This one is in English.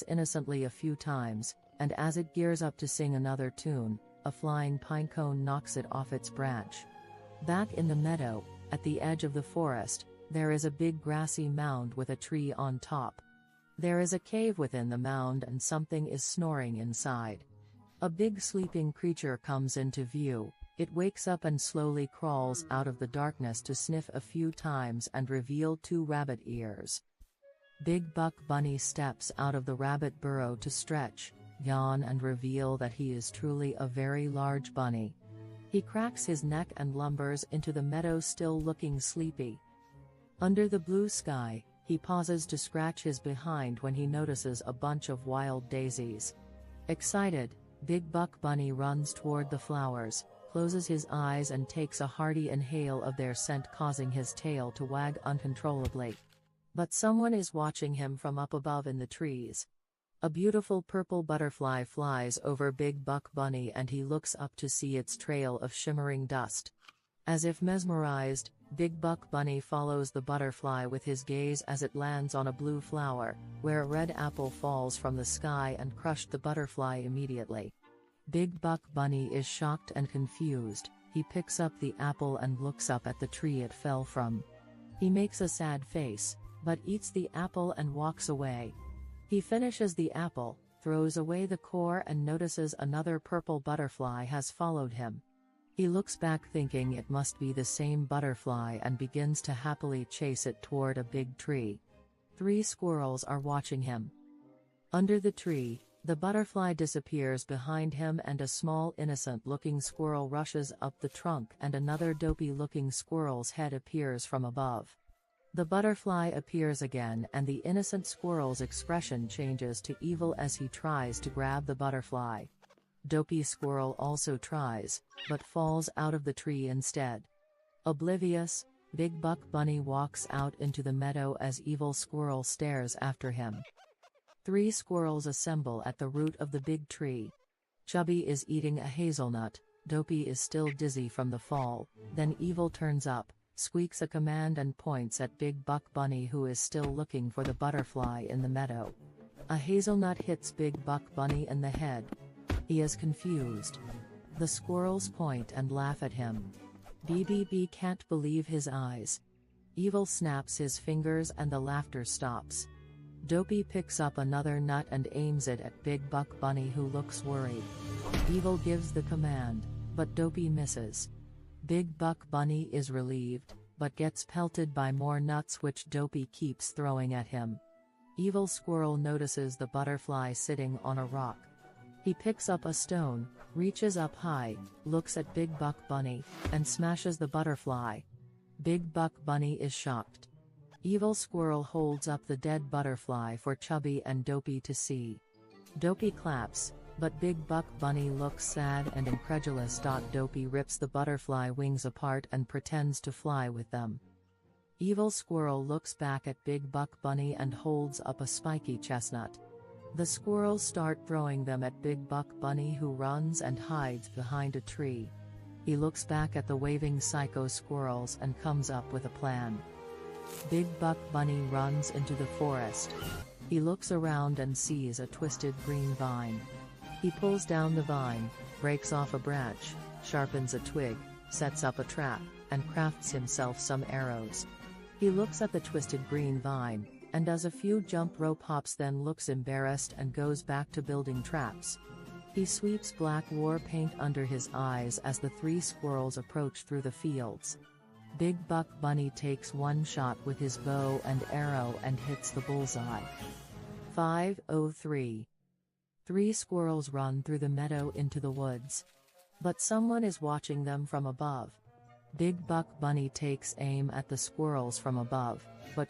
innocently a few times, and as it gears up to sing another tune, a flying pinecone knocks it off its branch. Back in the meadow, at the edge of the forest, there is a big grassy mound with a tree on top. There is a cave within the mound and something is snoring inside. A big sleeping creature comes into view. It wakes up and slowly crawls out of the darkness to sniff a few times and reveal 2 rabbit ears. Big Buck Bunny steps out of the rabbit burrow to stretch, yawn and reveal that he is truly a very large bunny. He cracks his neck and lumbers into the meadow, still looking sleepy. Under the blue sky, he pauses to scratch his behind when he notices a bunch of wild daisies. Excited, Big Buck Bunny runs toward the flowers, closes his eyes and takes a hearty inhale of their scent, causing his tail to wag uncontrollably. But someone is watching him from up above in the trees. A beautiful purple butterfly flies over Big Buck Bunny and he looks up to see its trail of shimmering dust. As if mesmerized, Big Buck Bunny follows the butterfly with his gaze as it lands on a blue flower, where a red apple falls from the sky and crushed the butterfly immediately. Big Buck Bunny is shocked and confused. He picks up the apple and looks up at the tree it fell from. He makes a sad face, but eats the apple and walks away. He finishes the apple, throws away the core and notices another purple butterfly has followed him. He looks back thinking it must be the same butterfly and begins to happily chase it toward a big tree. 3 squirrels are watching him. Under the tree, the butterfly disappears behind him and a small innocent-looking squirrel rushes up the trunk and another dopey-looking squirrel's head appears from above. The butterfly appears again and the innocent squirrel's expression changes to evil as he tries to grab the butterfly. Dopey Squirrel also tries, but falls out of the tree instead. Oblivious, Big Buck Bunny walks out into the meadow as Evil Squirrel stares after him. 3 squirrels assemble at the root of the big tree. Chubby is eating a hazelnut, Dopey is still dizzy from the fall, then Evil turns up, squeaks a command and points at Big Buck Bunny, who is still looking for the butterfly in the meadow. A hazelnut hits Big Buck Bunny in the head. He is confused. The squirrels point and laugh at him. BBB can't believe his eyes. Evil snaps his fingers and the laughter stops. Dopey picks up another nut and aims it at Big Buck Bunny, who looks worried. Evil gives the command, but Dopey misses. Big Buck Bunny is relieved, but gets pelted by more nuts which Dopey keeps throwing at him. Evil Squirrel notices the butterfly sitting on a rock. He picks up a stone, reaches up high, looks at Big Buck Bunny, and smashes the butterfly. Big Buck Bunny is shocked. Evil Squirrel holds up the dead butterfly for Chubby and Dopey to see. Dopey claps, but Big Buck Bunny looks sad and incredulous. Dopey rips the butterfly wings apart and pretends to fly with them. Evil Squirrel looks back at Big Buck Bunny and holds up a spiky chestnut. The squirrels start throwing them at Big Buck Bunny, who runs and hides behind a tree. He looks back at the waving psycho squirrels and comes up with a plan. Big Buck Bunny runs into the forest. He looks around and sees a twisted green vine. He pulls down the vine, breaks off a branch, sharpens a twig, sets up a trap, and crafts himself some arrows. He looks at the twisted green vine, and does a few jump rope hops, then looks embarrassed and goes back to building traps. He sweeps black war paint under his eyes as the 3 squirrels approach through the fields. Big Buck Bunny takes one shot with his bow and arrow and hits the bullseye. 5:03. 3 squirrels run through the meadow into the woods. But someone is watching them from above. Big Buck Bunny takes aim at the squirrels from above, but